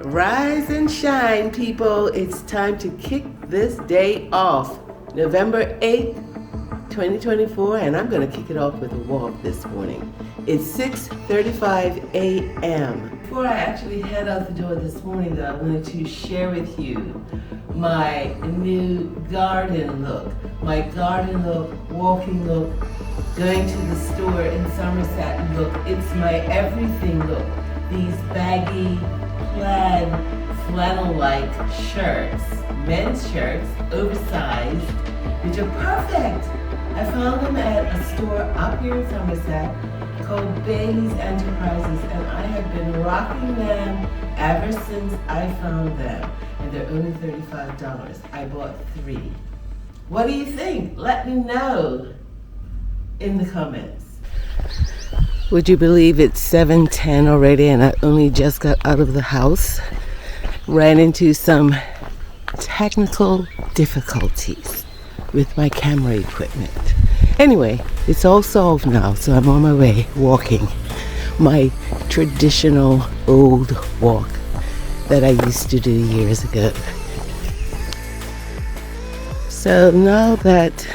Rise and shine, people. It's time to kick this day off. November 8th, 2024, and I'm going to kick it off with a walk this morning. It's 6:35 a.m. Before I actually head out the door this morning, though, I wanted to share with you my new garden look. My garden look, walking look, going to the store in Somerset look. It's my everything look. These baggy, plaid, flannel-like shirts, men's shirts, oversized, which are perfect. I found them at a store up here in Somerset called Bailey's Enterprises, and I have been rocking them ever since I found them, and they're only $35. I bought 3. What do you think? Let me know in the comments. Would you believe it's 7:10 already and I only just got out of the house? Ran into some technical difficulties with my camera equipment. Anyway, it's all solved now, so I'm on my way walking my traditional old walk that I used to do years ago. So now that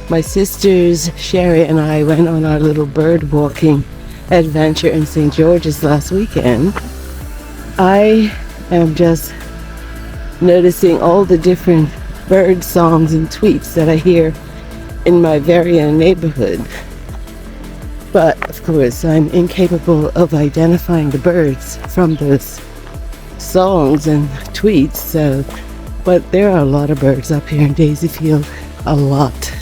my sisters Sherry and I went on our little bird walking adventure in St. George's last weekend, I am just noticing all the different bird songs and tweets that I hear in my very own neighborhood. But of course, I'm incapable of identifying the birds from those songs and tweets. But there are a lot of birds up here in Daisyfield, a lot.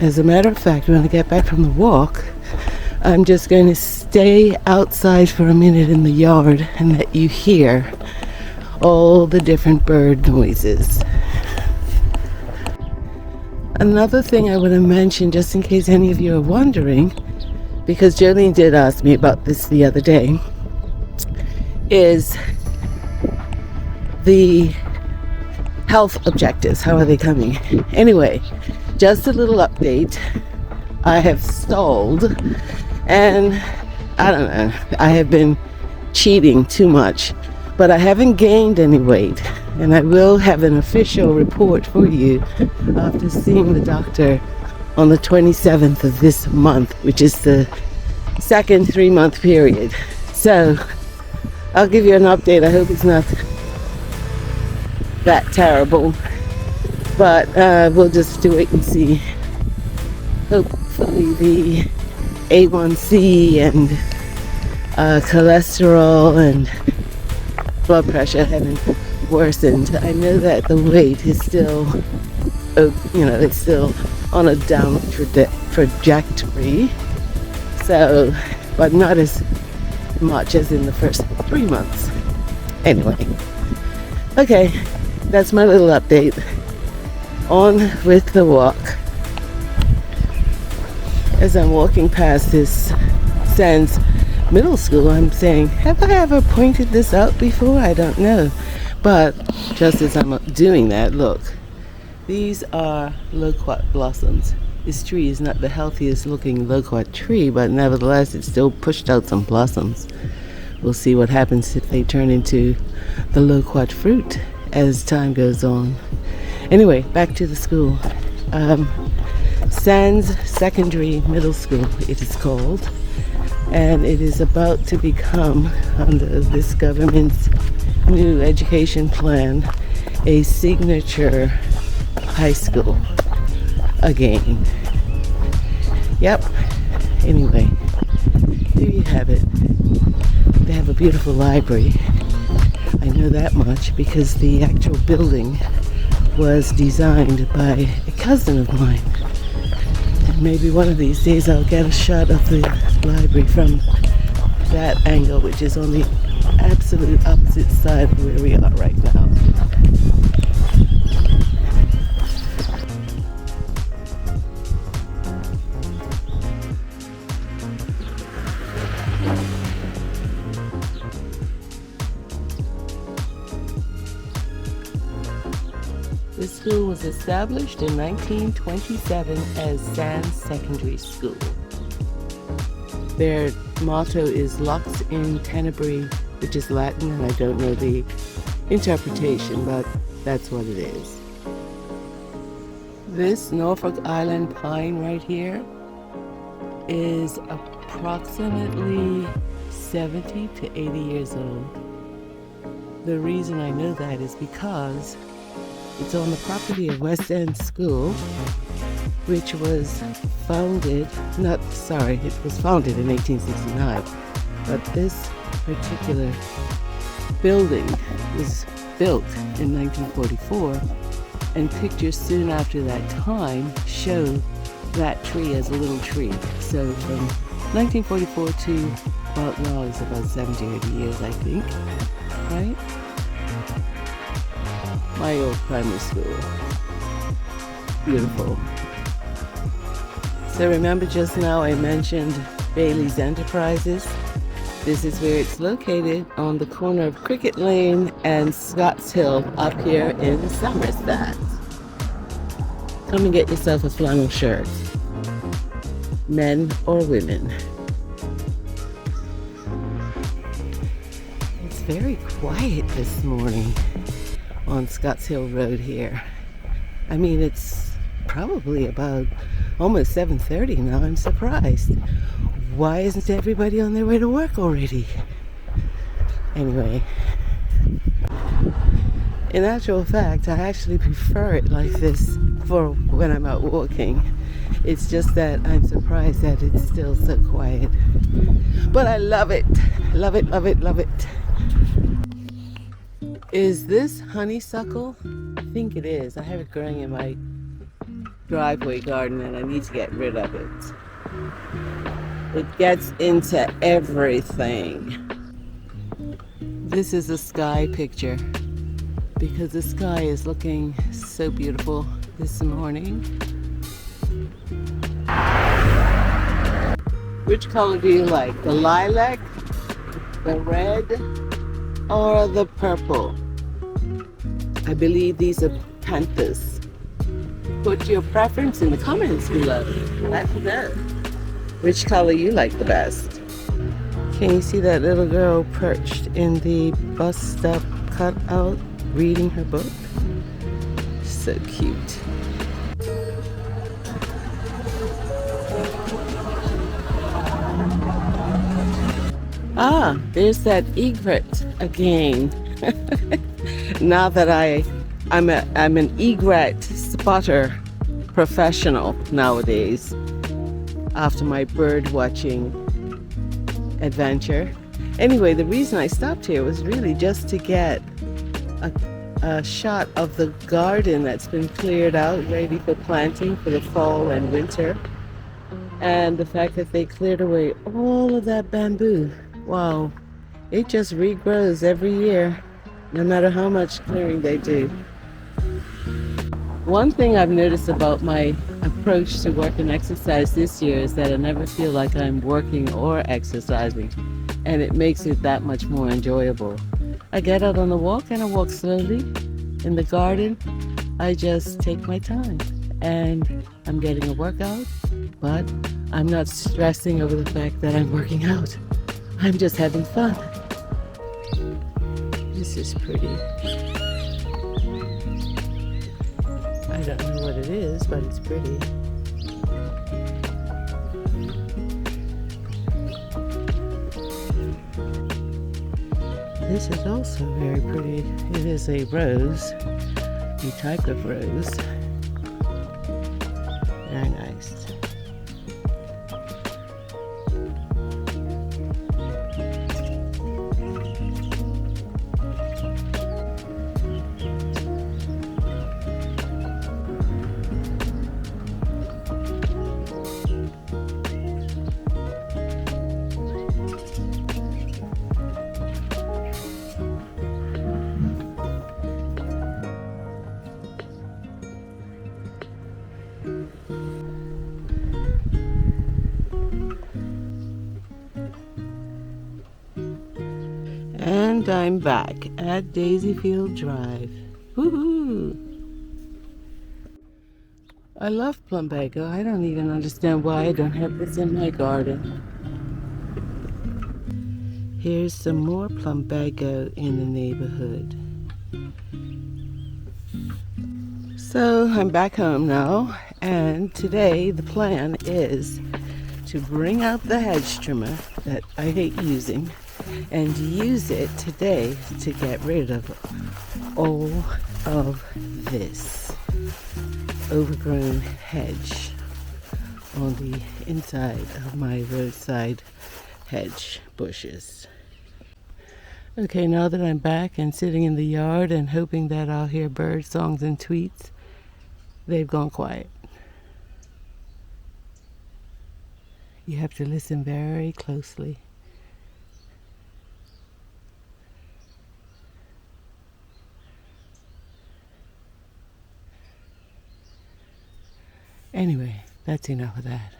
As a matter of fact, when I get back from the walk, I'm just going to stay outside for a minute in the yard and let you hear all the different bird noises. Another thing I want to mention, just in case any of you are wondering, because Jolene did ask me about this the other day, is the health objectives. How are they coming? Anyway, just a little update. I have stalled, and I don't know, I have been cheating too much, but I haven't gained any weight, and I will have an official report for you after seeing the doctor on the 27th of this month, which is the second 3-month period. So I'll give you an update. I hope it's not that terrible, but we'll just wait and see. Hopefully the A1C and cholesterol and blood pressure haven't worsened. I know that the weight is still, it's still on a downward trajectory. So, but not as much as in the first 3 months. Anyway, okay, that's my little update. On with the walk. As I'm walking past this Sands Middle School, I'm saying, have I ever pointed this out before? I don't know. But just as I'm doing that, look, these are loquat blossoms. This tree is not the healthiest looking loquat tree, but nevertheless, it still pushed out some blossoms. We'll see what happens if they turn into the loquat fruit as time goes on. Anyway, back to the school. Sands Secondary Middle School, it is called, and it is about to become, under this government's new education plan, a signature high school again. Yep. Anyway, there you have it. They have a beautiful library. I know that much because the actual building was designed by a cousin of mine. And maybe one of these days I'll get a shot of the library from that angle, which is on the absolute opposite side of where we are right now. This school was established in 1927 as Sands Secondary School. Their motto is Lux in Tenebrae which is Latin, and I don't know the interpretation, but that's what it is. This Norfolk Island pine right here is approximately 70 to 80 years old. The reason I know that is because it's on the property of West End School, which was founded, it was founded in 1869, but this particular building was built in 1944, and pictures soon after that time show that tree as a little tree. So from 1944 to about now is about 70 or 80 years, I think, right? My old primary school. Beautiful. So remember just now I mentioned Bailey's Enterprises? This is where it's located, on the corner of Cricket Lane and Scotts Hill up here in Somerset. Come and get yourself a flannel shirt, men or women. It's very quiet this morning on Scotts Hill Road here. I mean, it's probably about almost 7:30 now. I'm surprised. Why isn't everybody on their way to work already? Anyway, in actual fact, I actually prefer it like this for when I'm out walking. It's just that I'm surprised that it's still so quiet. But I love it. Love it, love it, love it. Is this honeysuckle? I think it is. I have it growing in my driveway garden and I need to get rid of it. It gets into everything. This is a sky picture because the sky is looking so beautiful this morning. Which color do you like? The lilac, the red, or the purple? I believe these are panthers. Put your preference in the comments below. Let me know which color you like the best. Can you see that little girl perched in the bus stop cutout reading her book? So cute. Ah, there's that egret again. Now that I'm an egret spotter professional nowadays after my bird watching adventure. Anyway, the reason I stopped here was really just to get a shot of the garden that's been cleared out, ready for planting for the fall and winter. And the fact that they cleared away all of that bamboo. Wow, it just regrows every year, no matter how much clearing they do. One thing I've noticed about my approach to work and exercise this year is that I never feel like I'm working or exercising, and it makes it that much more enjoyable. I get out on the walk and I walk slowly. In the garden, I just take my time and I'm getting a workout, but I'm not stressing over the fact that I'm working out. I'm just having fun. This is pretty. I don't know what it is, but it's pretty. This is also very pretty. It is a rose, a type of rose. Very nice. And I'm back at Daisyfield Drive. Woohoo! I love plumbago. I don't even understand why I don't have this in my garden. Here's some more plumbago in the neighborhood. So I'm back home now, and today the plan is to bring out the hedge trimmer that I hate using and use it today to get rid of all of this overgrown hedge on the inside of my roadside hedge bushes. Okay, now that I'm back and sitting in the yard and hoping that I'll hear bird songs and tweets, they've gone quiet. You have to listen very closely. Anyway, that's enough of that.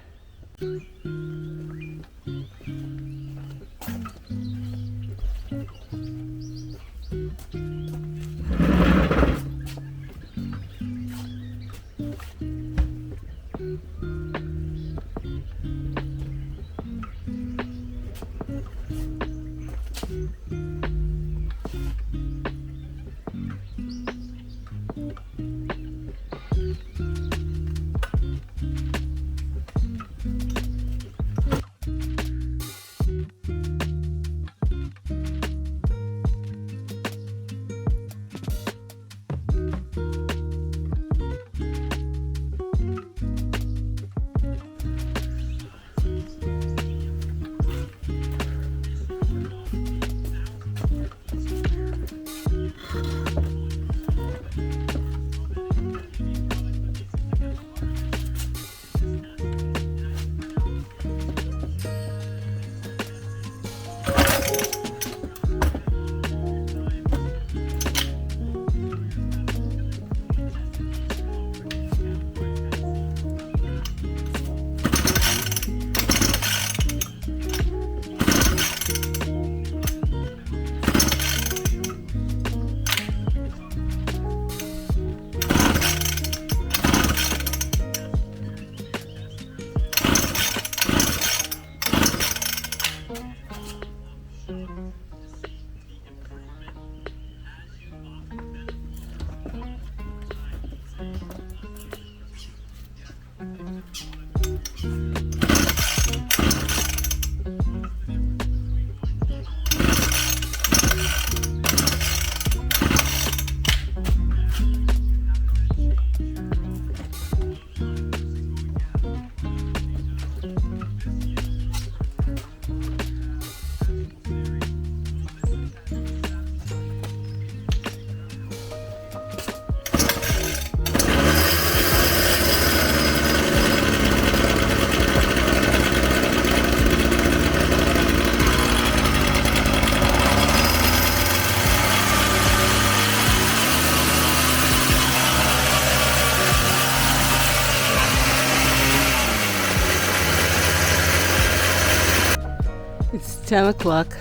It's 10 o'clock.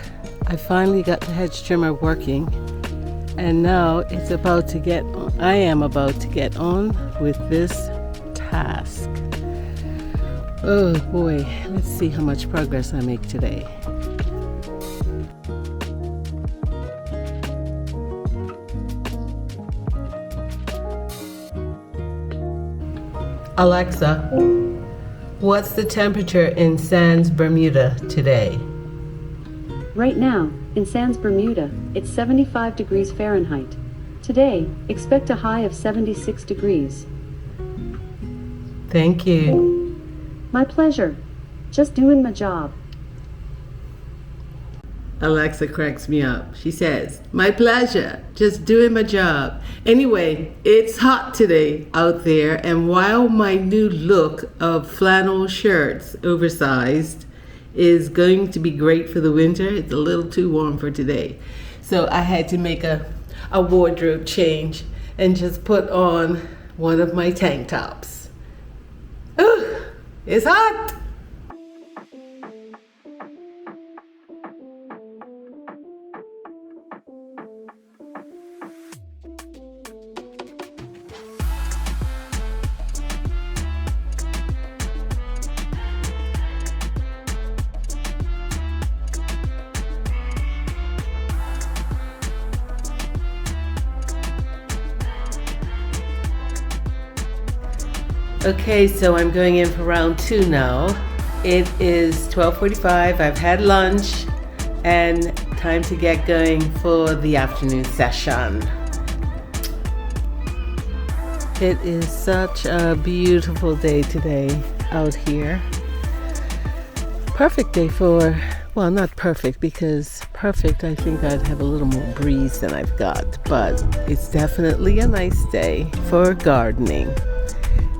I finally got the hedge trimmer working, and now I am about to get on with this task. Oh boy, let's see how much progress I make today. Alexa, what's the temperature in Sands, Bermuda today? Right now, in Sands, Bermuda, it's 75 degrees Fahrenheit. Today, expect a high of 76 degrees. Thank you. My pleasure. Just doing my job. Alexa cracks me up. She says, "My pleasure, just doing my job." Anyway, it's hot today out there, and while my new look of flannel shirts, oversized, is going to be great for the winter, it's a little too warm for today. So I had to make a wardrobe change and just put on one of my tank tops. Ooh, it's hot! Okay, so I'm going in for round 2 now. It is 12:45. I've had lunch and time to get going for the afternoon session. It is such a beautiful day today out here. Perfect day for, well, not perfect, because perfect I think I'd have a little more breeze than I've got, but it's definitely a nice day for gardening.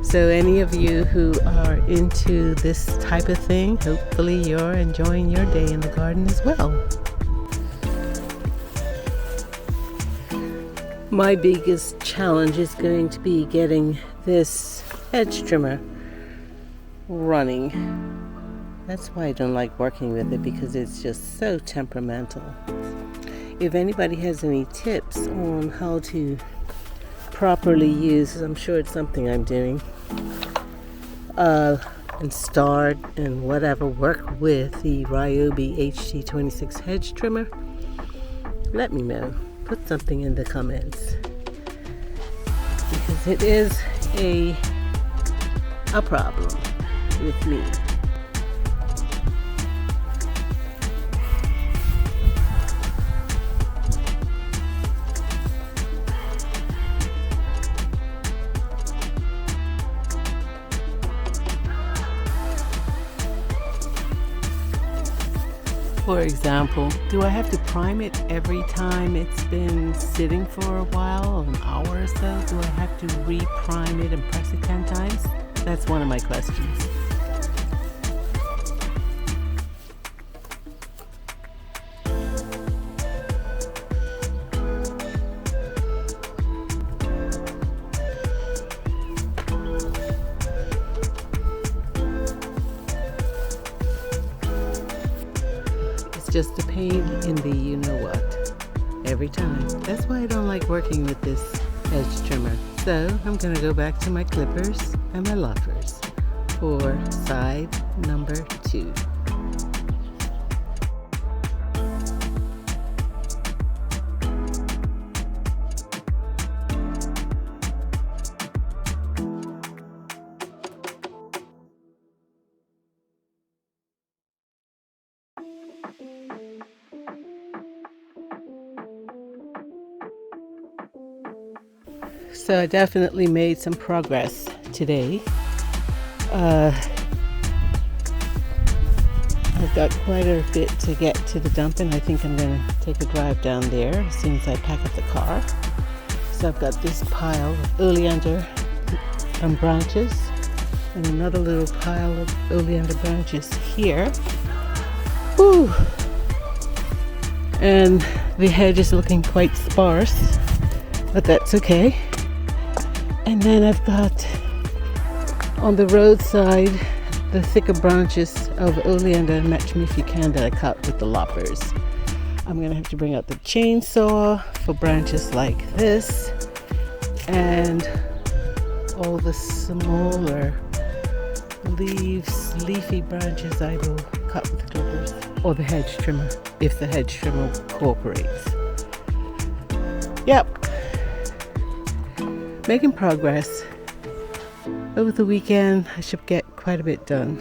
So any of you who are into this type of thing, hopefully you're enjoying your day in the garden as well. My biggest challenge is going to be getting this hedge trimmer running. That's why I don't like working with it, because it's just so temperamental. If anybody has any tips on how to properly use, I'm sure it's something I'm doing, and start and whatever, work with the Ryobi HT26 hedge trimmer, let me know. Put something in the comments, because it is a problem with me. For example, do I have to prime it every time it's been sitting for a while, an hour or so? Do I have to re-prime it and press it 10 times? That's one of my questions. Just a pain in the you-know-what every time. That's why I don't like working with this hedge trimmer. So I'm going to go back to my clippers and my loppers for side number 2. So I definitely made some progress today. I've got quite a bit to get to the dump, and I think I'm going to take a drive down there as soon as I pack up the car. So I've got this pile of oleander branches and another little pile of oleander branches here. Woo! And the hedge is looking quite sparse, but that's okay. And then I've got on the roadside the thicker branches of oleander, match me if you can, that I cut with the loppers. I'm going to have to bring out the chainsaw for branches like this, and all the smaller leafy branches I will cut with the clippers, or the hedge trimmer, if the hedge trimmer cooperates. Yep. Making progress. Over the weekend I should get quite a bit done.